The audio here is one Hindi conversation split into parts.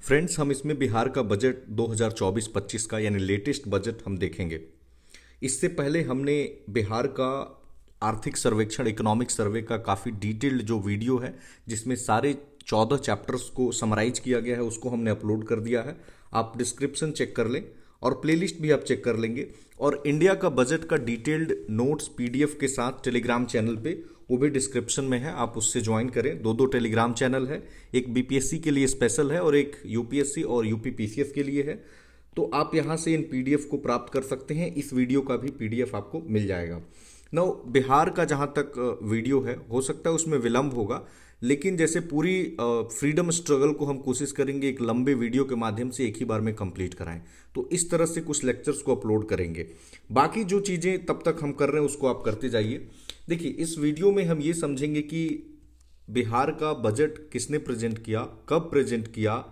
फ्रेंड्स, हम इसमें बिहार का बजट 2024-25 का यानी लेटेस्ट बजट हम देखेंगे। इससे पहले हमने बिहार का आर्थिक सर्वेक्षण इकोनॉमिक सर्वे का काफ़ी डिटेल्ड जो वीडियो है जिसमें सारे 14 चैप्टर्स को समराइज किया गया है उसको हमने अपलोड कर दिया है। आप डिस्क्रिप्शन चेक कर लें और प्लेलिस्ट भी आप चेक कर लेंगे। और इंडिया का बजट का डिटेल्ड नोट्स पीडीएफ के साथ टेलीग्राम चैनल पे वो भी डिस्क्रिप्शन में है, आप उससे ज्वाइन करें। दो दो टेलीग्राम चैनल है, एक बीपीएससी के लिए स्पेशल है और एक यूपीएससी और यूपी पीसीएस के लिए है। तो आप यहाँ से इन पीडीएफ को प्राप्त कर सकते हैं। इस वीडियो का भी पीडीएफ आपको मिल जाएगा। नौ बिहार का जहाँ तक वीडियो है, हो सकता है उसमें विलंब होगा, लेकिन जैसे पूरी फ्रीडम स्ट्रगल को हम कोशिश करेंगे एक लंबे वीडियो के माध्यम से एक ही बार में कंप्लीट कराएं, तो इस तरह से कुछ लेक्चर्स को अपलोड करेंगे। बाकी जो चीज़ें तब तक हम कर रहे हैं उसको आप करते जाइए। देखिए, इस वीडियो में हम ये समझेंगे कि बिहार का बजट किसने प्रेजेंट किया, कब प्रेजेंट किया,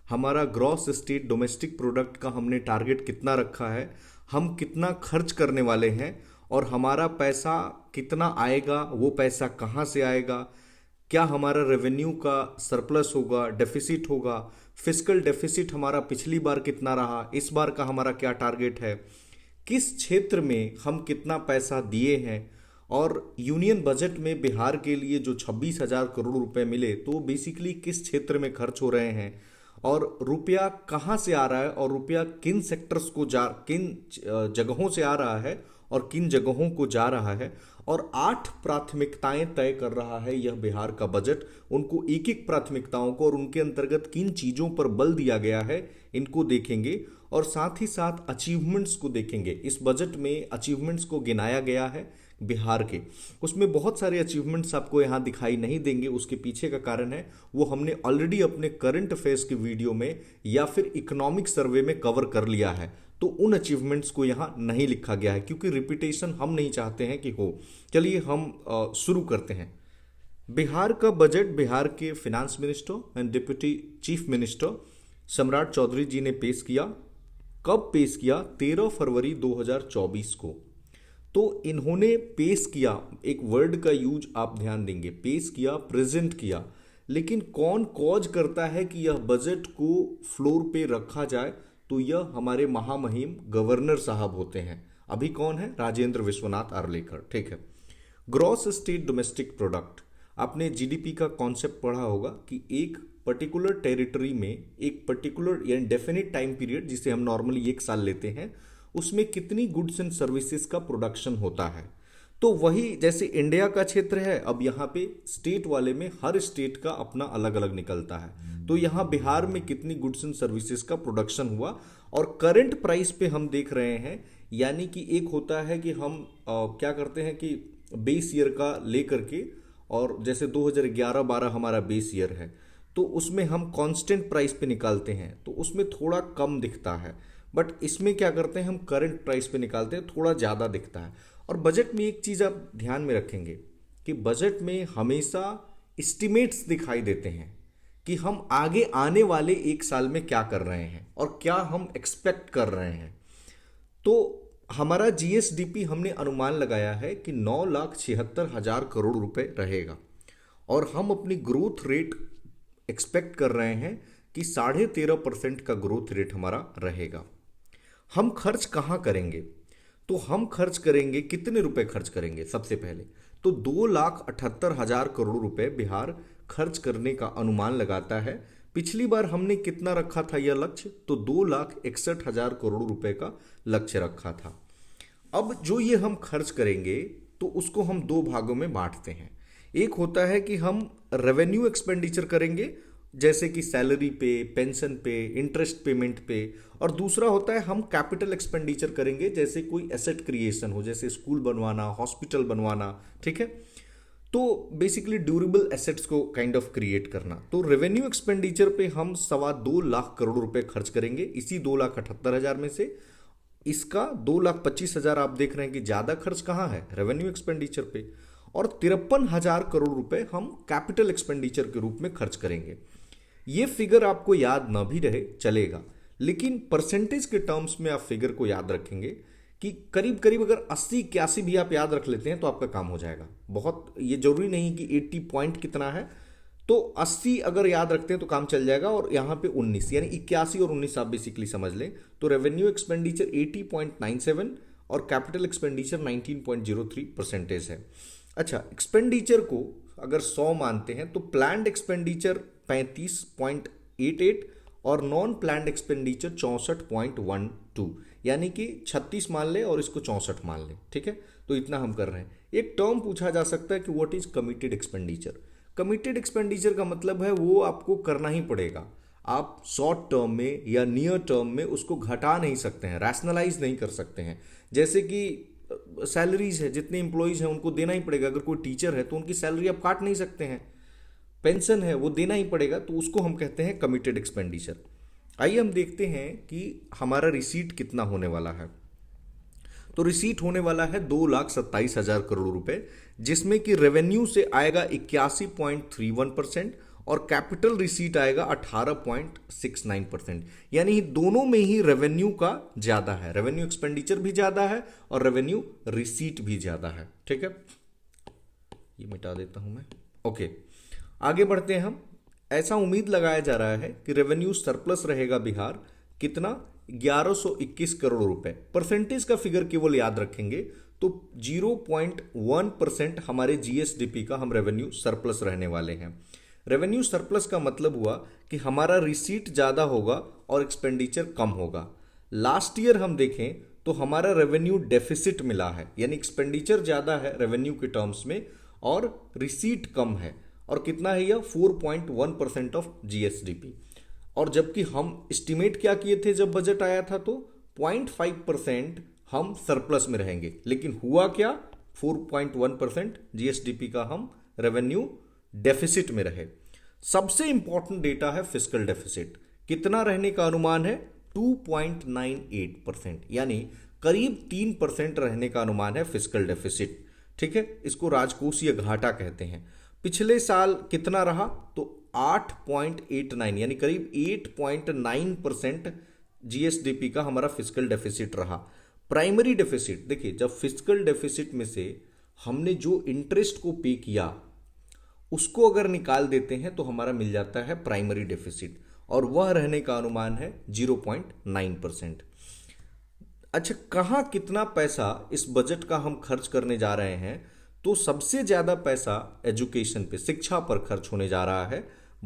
हमारा ग्रॉस स्टेट डोमेस्टिक प्रोडक्ट का हमने टारगेट कितना रखा है, हम कितना खर्च करने वाले हैं और हमारा पैसा कितना आएगा, वो पैसा कहाँ से आएगा, क्या हमारा रेवेन्यू का सरप्लस होगा, डेफिसिट होगा, फिस्कल डेफिसिट हमारा पिछली बार कितना रहा, इस बार का हमारा क्या टारगेट है, किस क्षेत्र में हम कितना पैसा दिए हैं, और यूनियन बजट में बिहार के लिए जो 26,000 करोड़ रुपए मिले तो बेसिकली किस क्षेत्र में खर्च हो रहे हैं और रुपया कहाँ से आ रहा है और रुपया किन सेक्टर्स को किन जगहों से आ रहा है और किन जगहों को जा रहा है। और 8 प्राथमिकताएं तय कर रहा है यह बिहार का बजट। उनको एक एक प्राथमिकताओं को और उनके अंतर्गत किन चीज़ों पर बल दिया गया है इनको देखेंगे और साथ ही साथ अचीवमेंट्स को देखेंगे। इस बजट में अचीवमेंट्स को गिनाया गया है बिहार के। उसमें बहुत सारे अचीवमेंट्स आपको यहाँ दिखाई नहीं देंगे, उसके पीछे का कारण है वो हमने ऑलरेडी अपने करंट अफेयर्स की वीडियो में या फिर इकोनॉमिक सर्वे में कवर कर लिया है। तो उन अचीवमेंट्स को यहाँ नहीं लिखा गया है क्योंकि रिपीटेशन हम नहीं चाहते हैं कि हो। चलिए हम शुरू करते हैं। बिहार का बजट बिहार के finance minister and deputy chief minister सम्राट चौधरी जी ने पेश किया। कब पेश किया? 13 फरवरी 2024 को। तो इन्होंने पेश किया, एक वर्ड का यूज आप ध्यान देंगे, पेश किया, प्रेजेंट किया। लेकिन कौन कॉज करता है कि यह बजट को फ्लोर पे रखा जाए? तो यह हमारे महामहिम गवर्नर साहब होते हैं। अभी कौन है? राजेंद्र विश्वनाथ आर्लेकर। ठीक है। ग्रॉस स्टेट डोमेस्टिक प्रोडक्ट, आपने जीडीपी का कॉन्सेप्ट पढ़ा होगा कि एक पर्टिकुलर टेरिटरी में एक पर्टिकुलर या डेफिनेट टाइम पीरियड, जिसे हम नॉर्मली 1 साल लेते हैं, उसमें कितनी गुड्स एंड सर्विसेज का प्रोडक्शन होता है। तो वही जैसे इंडिया का क्षेत्र है, अब यहाँ पे स्टेट वाले में हर स्टेट का अपना अलग अलग निकलता है। तो यहाँ बिहार में कितनी गुड्स एंड सर्विसेज का प्रोडक्शन हुआ और करंट प्राइस पे हम देख रहे हैं। यानी कि एक होता है कि हम क्या करते हैं कि बेस ईयर का लेकर के, और जैसे 2011-12 हमारा बेस ईयर है तो उसमें हम कांस्टेंट प्राइस पे निकालते हैं तो उसमें थोड़ा कम दिखता है। बट इसमें क्या करते हैं, हम करंट प्राइस पे निकालते हैं, थोड़ा ज़्यादा दिखता है। और बजट में एक चीज़ आप ध्यान में रखेंगे कि बजट में हमेशा एस्टिमेट्स दिखाई देते हैं कि हम आगे आने वाले 1 साल में क्या कर रहे हैं और क्या हम एक्सपेक्ट कर रहे हैं। तो हमारा जीएसडीपी हमने अनुमान लगाया है कि 9,76,000 करोड़ रुपए रहेगा और हम अपनी ग्रोथ रेट एक्सपेक्ट कर रहे हैं कि 13.5% का ग्रोथ रेट हमारा रहेगा। हम खर्च कहाँ करेंगे? तो हम खर्च करेंगे, कितने रुपए खर्च करेंगे? सबसे पहले तो 2,78,000 करोड़ रुपए बिहार खर्च करने का अनुमान लगाता है। पिछली बार हमने कितना रखा था यह लक्ष्य? तो 2,61,000 करोड़ रुपए का लक्ष्य रखा था। अब जो ये हम खर्च करेंगे तो उसको हम 2 भागों में बांटते हैं। एक होता है कि हम रेवेन्यू एक्सपेंडिचर करेंगे, जैसे कि सैलरी पे, पेंशन पे, इंटरेस्ट पेमेंट पे, और दूसरा होता है हम कैपिटल एक्सपेंडिचर करेंगे, जैसे कोई एसेट क्रिएशन हो, जैसे स्कूल बनवाना, हॉस्पिटल बनवाना। ठीक है। तो बेसिकली ड्यूरेबल एसेट्स को काइंड ऑफ क्रिएट करना। तो रेवेन्यू एक्सपेंडिचर पे हम 2.25 लाख करोड़ रुपए खर्च करेंगे। इसी 2,78,000 में से इसका 2,25,000 आप देख रहे हैं कि ज़्यादा खर्च कहाँ है? रेवेन्यू एक्सपेंडिचर पे। और 53,000 करोड़ रुपए हम कैपिटल एक्सपेंडिचर के रूप में खर्च करेंगे। ये फिगर आपको याद ना भी रहे चलेगा, लेकिन परसेंटेज के टर्म्स में आप फिगर को याद रखेंगे कि करीब करीब अगर 80-81 भी आप याद रख लेते हैं तो आपका काम हो जाएगा। बहुत ये जरूरी नहीं कि 80 पॉइंट कितना है, तो 80 अगर याद रखते हैं तो काम चल जाएगा, और यहाँ पे 19 यानी 81 और 19 आप बेसिकली समझ लें। तो रेवेन्यू एक्सपेंडिचर 80.97 और कैपिटल एक्सपेंडिचर 19.03% है। अच्छा, एक्सपेंडिचर को अगर 100 मानते हैं तो प्लान्ड एक्सपेंडिचर 35.88 और नॉन प्लान्ड एक्सपेंडिचर 64.12, यानी कि 36 मान ले और इसको 64 मान ले। ठीक है, तो इतना हम कर रहे हैं। एक टर्म पूछा जा सकता है कि what is committed expenditure. Committed expenditure का मतलब है वो आपको करना ही पड़ेगा, आप शॉर्ट टर्म में या नियर टर्म में उसको घटा नहीं सकते हैं, रैशनलाइज नहीं कर सकते हैं। जैसे कि सैलरीज है, जितने एम्प्लॉयज हैं उनको देना ही पड़ेगा। अगर कोई टीचर है तो उनकी सैलरी आप काट नहीं सकते हैं, पेंशन है वो देना ही पड़ेगा, तो उसको हम कहते हैं कमिटेड एक्सपेंडिचर। आइए हम देखते हैं कि हमारा रिसीट कितना होने वाला है। तो रिसीट होने वाला है 2,27,000 करोड़ रुपए, जिसमें कि रेवेन्यू से आएगा 81.31% और कैपिटल रिसीट आएगा 18.69%। यानी दोनों में ही रेवेन्यू का ज्यादा है, रेवेन्यू एक्सपेंडिचर भी ज्यादा है और रेवेन्यू रिसीट भी ज्यादा है। ठीक है, ये मिटा देता हूं मैं। ओके, आगे बढ़ते हैं हम। ऐसा उम्मीद लगाया जा रहा है कि रेवेन्यू सरप्लस रहेगा बिहार, कितना, 1121 करोड़ रुपए। परसेंटेज का फिगर केवल याद रखेंगे तो 0.1% हमारे जीएसडीपी का हम रेवेन्यू सरप्लस रहने वाले हैं। रेवेन्यू सरप्लस का मतलब हुआ कि हमारा रिसीट ज्यादा होगा और एक्सपेंडिचर कम होगा। लास्ट ईयर हम देखें तो हमारा रेवेन्यू डेफिसिट मिला है, यानी एक्सपेंडिचर ज्यादा है रेवेन्यू के टर्म्स में और रिसीट कम है। और कितना है यह, 4.1% ऑफ जीएसडीपी। और जबकि हम एस्टिमेट क्या किए थे जब बजट आया था, तो 0.5% हम सरप्लस में रहेंगे, लेकिन हुआ क्या, 4.1% जीएसडीपी का हम रेवेन्यू डेफिसिट में रहे। सबसे इंपॉर्टेंट डेटा है फिस्कल डेफिसिट, कितना रहने का अनुमान है, 2.98%, यानी करीब 3% रहने का अनुमान है फिस्कल डेफिसिट। ठीक है, इसको राजकोषीय घाटा कहते हैं। पिछले साल कितना रहा, तो 8.89 यानी करीब 8.9% जीएसडीपी का हमारा फिस्कल डेफिसिट रहा। प्राइमरी डेफिसिट देखिए, जब फिस्कल डेफिसिट में से हमने जो इंटरेस्ट को पे किया उसको अगर निकाल देते हैं तो हमारा मिल जाता है प्राइमरी डेफिसिट, और वह रहने का अनुमान है 0.9%। अच्छा, कहां कितना पैसा इस बजट का हम खर्च करने जा रहे हैं, तो सबसे ज्यादा पैसा एजुकेशन पे, शिक्षा पर खर्च होने जा रहा है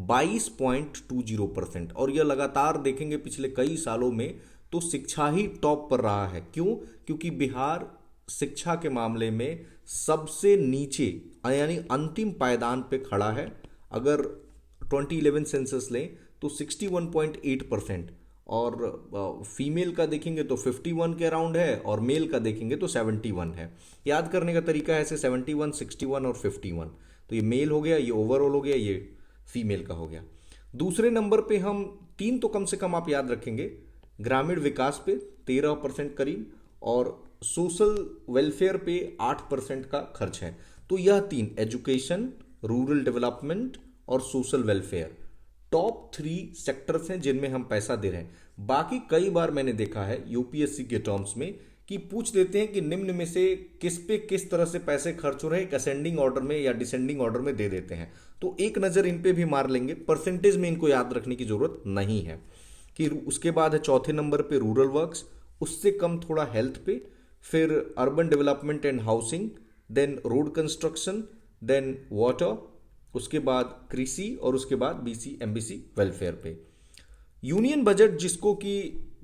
22.20%। और यह लगातार देखेंगे पिछले कई सालों में तो शिक्षा ही टॉप पर रहा है। क्यों? क्योंकि बिहार शिक्षा के मामले में सबसे नीचे यानी अंतिम पायदान पे खड़ा है। अगर 2011 सेंसस लें तो 61.8%, और फीमेल का देखेंगे तो 51 के अराउंड है, और मेल का देखेंगे तो 71 है। याद करने का तरीका है ऐसे 71, 61 और 51। तो ये मेल हो गया, ये ओवरऑल हो गया, ये फीमेल का हो गया। दूसरे नंबर पे हम 3 तो कम से कम आप याद रखेंगे, ग्रामीण विकास पे 13% करीब, और सोशल वेलफेयर पे 8% का खर्च है। तो यह 3, एजुकेशन, रूरल डेवलपमेंट और सोशल वेलफेयर, टॉप 3 सेक्टर्स हैं जिनमें हम पैसा दे रहे हैं। बाकी कई बार मैंने देखा है यूपीएससी के टर्म्स में कि पूछ देते हैं कि निम्न में से किस पे किस तरह से पैसे खर्च हो रहे हैं, एक असेंडिंग ऑर्डर में या डिसेंडिंग ऑर्डर में दे देते हैं। तो एक नजर इन पे भी मार लेंगे, परसेंटेज में इनको याद रखने की जरूरत नहीं है। कि उसके बाद है चौथे नंबर पे रूरल वर्क्स, उससे कम थोड़ा हेल्थ पे, फिर urban development and housing, then road construction, then water, उसके बाद कृषि, और उसके बाद बीसी एमबीसी वेलफेयर पे। यूनियन बजट जिसको कि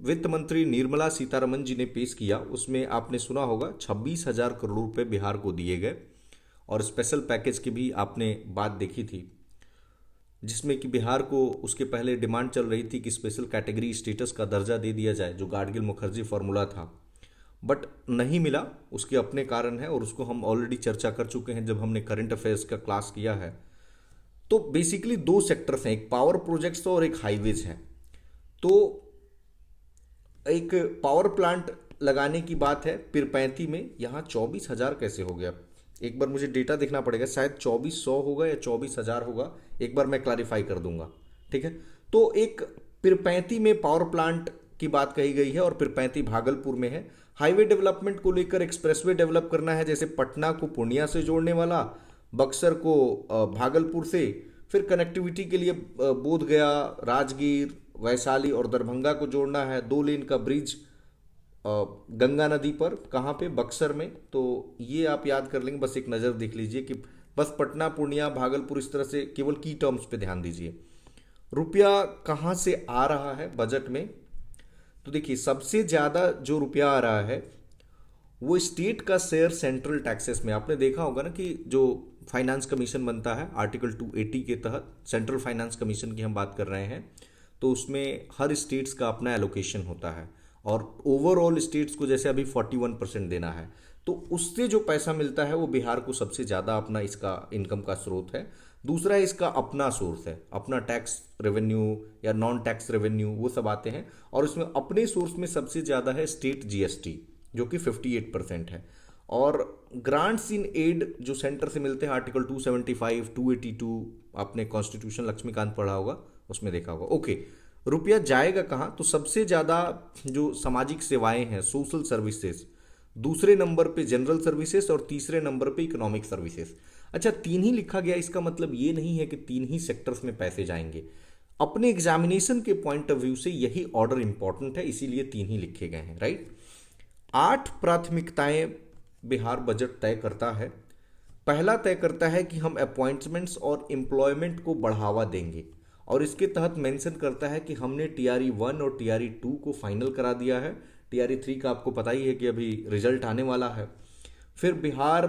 वित्त मंत्री निर्मला सीतारमन जी ने पेश किया, उसमें आपने सुना होगा 26,000 करोड़ रुपए बिहार को दिए गए, और स्पेशल पैकेज की भी आपने बात देखी थी, जिसमें कि बिहार को उसके पहले डिमांड चल रही थी कि स्पेशल कैटेगरी स्टेटस का दर्जा दे दिया जाए, जो गाडगिल मुखर्जी फॉर्मूला था, बट नहीं मिला। उसके अपने कारण है और उसको हम ऑलरेडी चर्चा कर चुके हैं जब हमने करंट अफेयर्स का क्लास किया है। तो बेसिकली 2 सेक्टर्स हैं, एक पावर प्रोजेक्ट्स और एक हाईवेज है। तो एक पावर प्लांट लगाने की बात है पीरपैंती में, यहाँ 24,000 कैसे हो गया, एक बार मुझे डेटा देखना पड़ेगा, शायद 2400 होगा या 24,000 होगा, एक बार मैं क्लैरिफाई कर दूंगा। ठीक है, तो एक पीरपैंती में पावर प्लांट की बात कही गई है, और पीरपैंती भागलपुर में है। हाईवे डेवलपमेंट को लेकर एक्सप्रेसवे डेवलप करना है, जैसे पटना को पूर्णिया से जोड़ने वाला, बक्सर को भागलपुर से, फिर कनेक्टिविटी के लिए बोध गया, राजगीर, वैशाली और दरभंगा को जोड़ना है। 2 लेन का ब्रिज गंगा नदी पर, कहाँ पे, बक्सर में। तो ये आप याद कर लेंगे, बस एक नज़र देख लीजिए कि बस पटना, पूर्णिया, भागलपुर, इस तरह से केवल की टर्म्स पे ध्यान दीजिए। रुपया कहाँ से आ रहा है बजट में? तो देखिए, सबसे ज़्यादा जो रुपया आ रहा है वो स्टेट का शेयर सेंट्रल टैक्सेस में। आपने देखा होगा ना कि जो फाइनेंस कमीशन बनता है आर्टिकल 280 के तहत, सेंट्रल फाइनेंस कमीशन की हम बात कर रहे हैं, तो उसमें हर स्टेट्स का अपना एलोकेशन होता है और ओवरऑल स्टेट्स को जैसे अभी 41% देना है, तो उससे जो पैसा मिलता है वो बिहार को सबसे ज़्यादा अपना इसका इनकम का स्रोत है। दूसरा है इसका अपना सोर्स है, अपना टैक्स रेवेन्यू या नॉन टैक्स रेवेन्यू, वो सब आते हैं। और इसमें अपने सोर्स में सबसे ज़्यादा है स्टेट जीएसटी, जो कि 58% है। और ग्रांट्स इन एड जो सेंटर से मिलते हैं आर्टिकल 275, 282, आपने कॉन्स्टिट्यूशन लक्ष्मीकांत पढ़ा होगा, उसमें देखा होगा। ओके, रुपया जाएगा कहाँ? तो सबसे ज़्यादा जो सामाजिक सेवाएं हैं, सोशल सर्विसेज, दूसरे नंबर पे जनरल सर्विसेज और तीसरे नंबर पे इकोनॉमिक सर्विसेज। अच्छा, 3 ही लिखा गया, इसका मतलब ये नहीं है कि 3 ही सेक्टर्स में पैसे जाएंगे। अपने एग्जामिनेशन के पॉइंट ऑफ व्यू से यही ऑर्डर इंपॉर्टेंट है, इसीलिए 3 ही लिखे गए हैं, राइट। 8 प्राथमिकताएं बिहार बजट तय करता है। पहला तय करता है कि हम अपॉइंटमेंट्स और एम्प्लॉयमेंट को बढ़ावा देंगे, और इसके तहत मेंशन करता है कि हमने टीआरई 1 और टीआरई 2 को फाइनल करा दिया है। टीआरई 3 का आपको पता ही है कि अभी रिजल्ट आने वाला है। फिर बिहार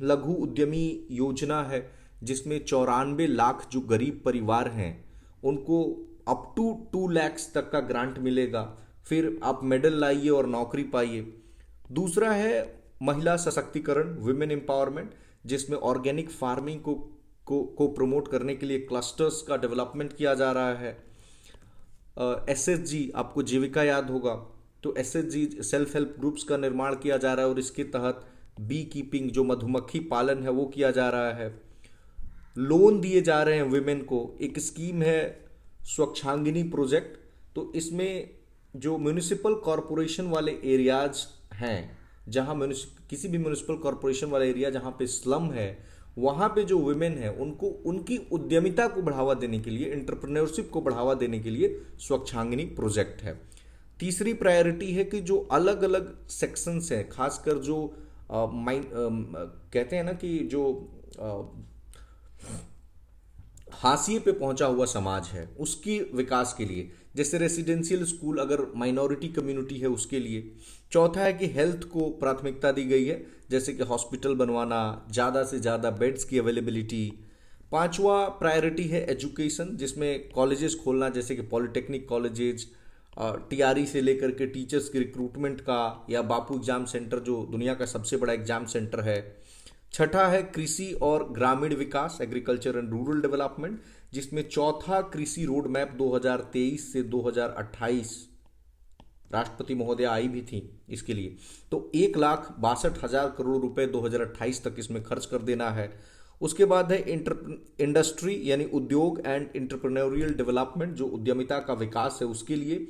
लघु उद्यमी योजना है, जिसमें 94 लाख जो गरीब परिवार हैं उनको अप टू 2 लाख तक का ग्रांट मिलेगा। फिर आप मेडल लाइए और नौकरी पाइए। दूसरा है महिला सशक्तिकरण, विमेन एम्पावरमेंट, जिसमें ऑर्गेनिक फार्मिंग को प्रमोट करने के लिए क्लस्टर्स का डेवलपमेंट किया जा रहा है। एसएचजी, आपको जीविका याद होगा, तो एसएचजी सेल्फ हेल्प ग्रुप्स का निर्माण किया जा रहा है और इसके तहत बी कीपिंग, जो मधुमक्खी पालन है, वो किया जा रहा है। लोन दिए जा रहे हैं विमेन को। एक स्कीम है स्वच्छांगिनी प्रोजेक्ट, तो इसमें जो म्यूनिसिपल कॉरपोरेशन वाले एरियाज हैं, जहां किसी भी म्यूनिसिपल कॉरपोरेशन वाला एरिया जहां पे स्लम है, वहां पे जो वुमेन है उनको उनकी उद्यमिता को बढ़ावा देने के लिए, एंटरप्रेन्योरशिप को बढ़ावा देने के लिए स्वच्छांगिनी प्रोजेक्ट है। तीसरी प्रायोरिटी है कि जो अलग अलग सेक्शंस हैं, खासकर जो कहते हैं ना कि जो हाशिए पे पहुंचा हुआ समाज है, उसकी विकास के लिए, जैसे रेसिडेंशियल स्कूल अगर माइनॉरिटी कम्युनिटी है उसके लिए। चौथा है कि हेल्थ को प्राथमिकता दी गई है, जैसे कि हॉस्पिटल बनवाना, ज़्यादा से ज़्यादा बेड्स की अवेलेबिलिटी। पांचवा प्रायोरिटी है एजुकेशन, जिसमें कॉलेजेस खोलना, जैसे कि पॉलिटेक्निक कॉलेजेस, टीआरई से लेकर के टीचर्स के रिक्रूटमेंट का, या बापू एग्जाम सेंटर जो दुनिया का सबसे बड़ा एग्जाम सेंटर है। छठा है कृषि और ग्रामीण विकास, एग्रीकल्चर एंड रूरल डेवलपमेंट, जिसमें चौथा कृषि रोड मैप 2023 से 2028 राष्ट्रपति महोदय आई भी थी इसके लिए, तो 1,62,000 करोड़ रुपए 2028 तक इसमें खर्च कर देना है। उसके बाद है इंडस्ट्री यानी उद्योग एंड इंटरप्रेन्योरियल डेवलपमेंट, जो उद्यमिता का विकास है उसके लिए।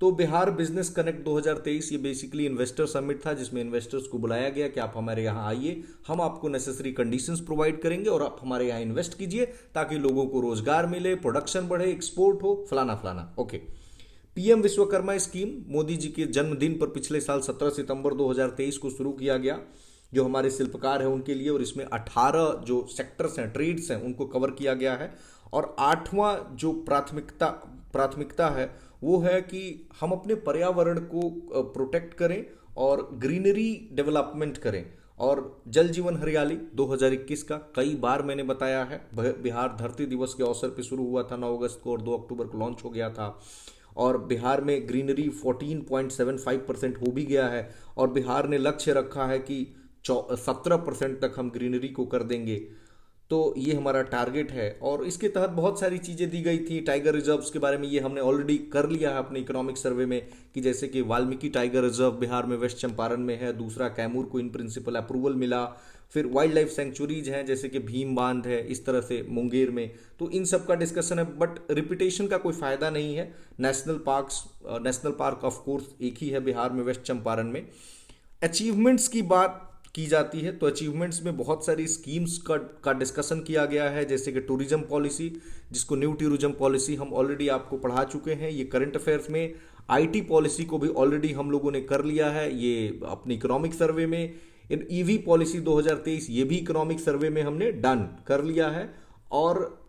तो बिहार बिजनेस कनेक्ट 2023 ये बेसिकली इन्वेस्टर समिट था, जिसमें इन्वेस्टर्स को बुलाया गया कि आप हमारे यहाँ आइए, हम आपको नेसेसरी कंडीशंस प्रोवाइड करेंगे और आप हमारे यहाँ इन्वेस्ट कीजिए ताकि लोगों को रोजगार मिले, प्रोडक्शन बढ़े, एक्सपोर्ट हो, फलाना फलाना। Okay. PM Vishwakarma scheme Modi ji के जन्मदिन पर पिछले साल 17 सितंबर 2023 को शुरू किया गया, जो हमारे शिल्पकार हैं उनके लिए, और इसमें 18 जो सेक्टर्स हैं, ट्रेड्स हैं, उनको कवर किया गया है। और 8वां जो प्राथमिकता है वो है कि हम अपने पर्यावरण को प्रोटेक्ट करें और ग्रीनरी डेवलपमेंट करें। और जल जीवन हरियाली 2021 का कई बार मैंने बताया है, बिहार धरती दिवस के अवसर पर शुरू हुआ था 9 अगस्त को और 2 अक्टूबर को लॉन्च हो गया था। और बिहार में ग्रीनरी 14.75% हो भी गया है, और बिहार ने लक्ष्य रखा है कि 17% तक हम ग्रीनरी को कर देंगे। तो ये हमारा टारगेट है, और इसके तहत बहुत सारी चीज़ें दी गई थी। टाइगर रिजर्व्स के बारे में ये हमने ऑलरेडी कर लिया है अपने इकोनॉमिक सर्वे में, कि जैसे कि वाल्मीकि टाइगर रिजर्व बिहार में वेस्ट चंपारण में है, दूसरा कैमूर को इन प्रिंसिपल अप्रूवल मिला। फिर वाइल्ड लाइफ सेंचुरीज हैं, जैसे कि भीम बांध है, इस तरह से मुंगेर में, तो इन सब का डिस्कशन है, बट रिपीटेशन का कोई फायदा नहीं है। नेशनल पार्क ऑफ कोर्स एक ही है बिहार में, वेस्ट चंपारण में। अचीवमेंट्स की बात की जाती है। तो अचीवमेंट्स में बहुत सारी स्कीम्स का डिस्कशन किया गया है, जैसे कि टूरिज्म पॉलिसी, जिसको न्यू टूरिज्म पॉलिसी हम ऑलरेडी आपको पढ़ा चुके हैं, ये करंट अफेयर्स में। आईटी पॉलिसी को भी ऑलरेडी हम लोगों ने कर लिया है, ये अपनी इकोनॉमिक सर्वे में। ईवी पॉलिसी 2023, ये भी इकोनॉमिक सर्वे में हमने डन कर लिया है। और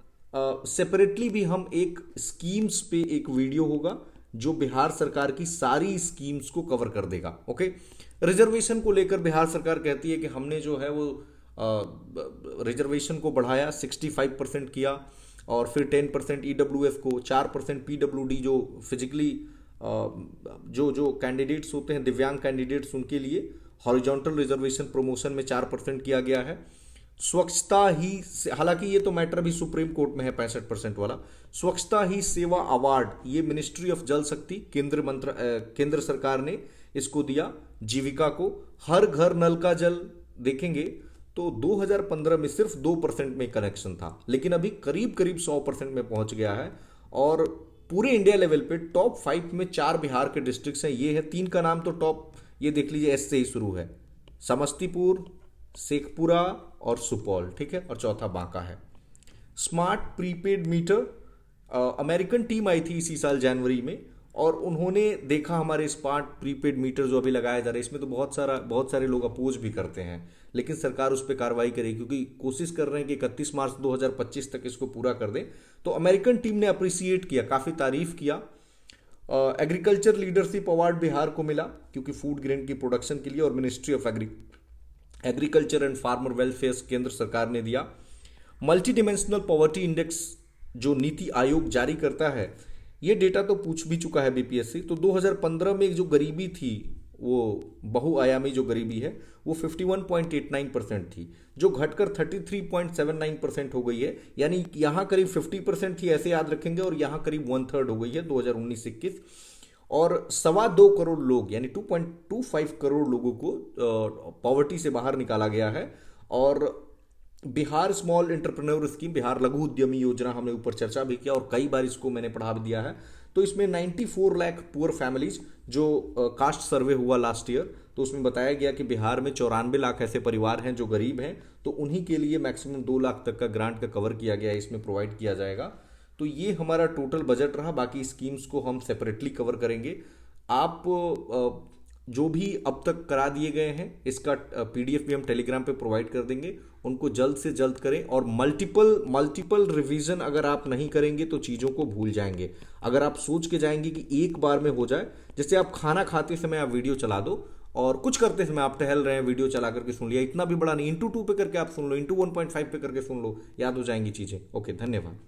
सेपरेटली भी हम एक स्कीम्स पे एक वीडियो होगा जो बिहार सरकार की सारी स्कीम्स को कवर कर देगा। ओके, रिजर्वेशन को लेकर बिहार सरकार कहती है कि हमने जो है वो रिजर्वेशन को बढ़ाया, 65% किया, और फिर 10% ईडब्ल्यूएस को, 4% पीडब्ल्यूडी जो फिजिकली जो कैंडिडेट्स होते हैं, दिव्यांग कैंडिडेट्स, उनके लिए हॉरिजॉन्टल रिजर्वेशन प्रमोशन में 4% किया गया है। स्वच्छता ही, हालांकि ये तो मैटर भी सुप्रीम कोर्ट में है 65% वाला। स्वच्छता ही सेवा अवार्ड, ये मिनिस्ट्री ऑफ जल शक्ति, केंद्र सरकार ने इसको दिया जीविका को। हर घर नल का जल देखेंगे तो 2015 में सिर्फ 2% में कनेक्शन था, लेकिन अभी करीब करीब 100% में पहुंच गया है। और पूरे इंडिया लेवल पे टॉप 5 में 4 बिहार के डिस्ट्रिक्ट्स हैं। ये है 3 का नाम तो टॉप, ये देख लीजिए, एस से ही शुरू है, समस्तीपुर, शेखपुरा और सुपौल, ठीक है, और चौथा बांका है। Smart prepaid meter, American team आई थी इसी साल जनवरी में, और उन्होंने देखा हमारे स्मार्ट प्रीपेड मीटर जो अभी लगाया जा रहा है, इसमें तो बहुत सारे लोग अपोज भी करते हैं, लेकिन सरकार उस पर कार्रवाई करेगी, क्योंकि कोशिश कर रहे हैं कि 31 मार्च 2025 तक इसको पूरा कर दें। तो अमेरिकन टीम ने अप्रिसिएट किया, काफ़ी तारीफ किया। एग्रीकल्चर लीडरशिप अवार्ड बिहार को मिला, क्योंकि फूड ग्रेन की प्रोडक्शन के लिए, और ministry of agriculture and farmer welfare केंद्र सरकार ने दिया। मल्टी डिमेंशनल पॉवर्टी इंडेक्स जो नीति आयोग जारी करता है, ये डेटा तो पूछ भी चुका है बीपीएससी। तो 2015 में जो गरीबी थी, वो बहुआयामी जो गरीबी है, वो 51.89% थी, जो घटकर 33.79% हो गई है। यानी यहाँ करीब 50% थी, ऐसे याद रखेंगे, और यहाँ करीब 1/3 हो गई है 2019-21। और 2.25 करोड़ लोग, यानी 2.25 करोड़ लोगों को पॉवर्टी से बाहर निकाला गया है। और Bihar small entrepreneur scheme, Bihar लघु उद्यमी योजना, हमने ऊपर चर्चा भी किया और कई बार इसको मैंने पढ़ा भी दिया है। तो इसमें 94 लाख पुअर फैमिलीज, जो कास्ट सर्वे हुआ लास्ट ईयर, तो उसमें बताया गया कि बिहार में 94 लाख ऐसे परिवार हैं जो गरीब हैं, तो उन्हीं के लिए मैक्सिमम 2 लाख तक का ग्रांट का कवर किया गया है, इसमें प्रोवाइड किया जाएगा। तो ये हमारा टोटल बजट रहा। बाकी स्कीम्स को हम सेपरेटली कवर करेंगे। आप जो भी अब तक करा दिए गए हैं, इसका पीडीएफ भी हम टेलीग्राम पे प्रोवाइड कर देंगे, उनको जल्द से जल्द करें। और मल्टीपल रिवीजन अगर आप नहीं करेंगे तो चीज़ों को भूल जाएंगे। अगर आप सोच के जाएंगे कि एक बार में हो जाए, जैसे आप खाना खाते समय आप वीडियो चला दो, और कुछ करते समय आप टहल रहे हैं, वीडियो चला करके सुन लिया, इतना भी बड़ा नहीं, इंटू 2 पे करके आप सुन लो, इंटू 1.5 पे करके सुन लो, याद हो जाएंगी चीज़ें। ओके, धन्यवाद।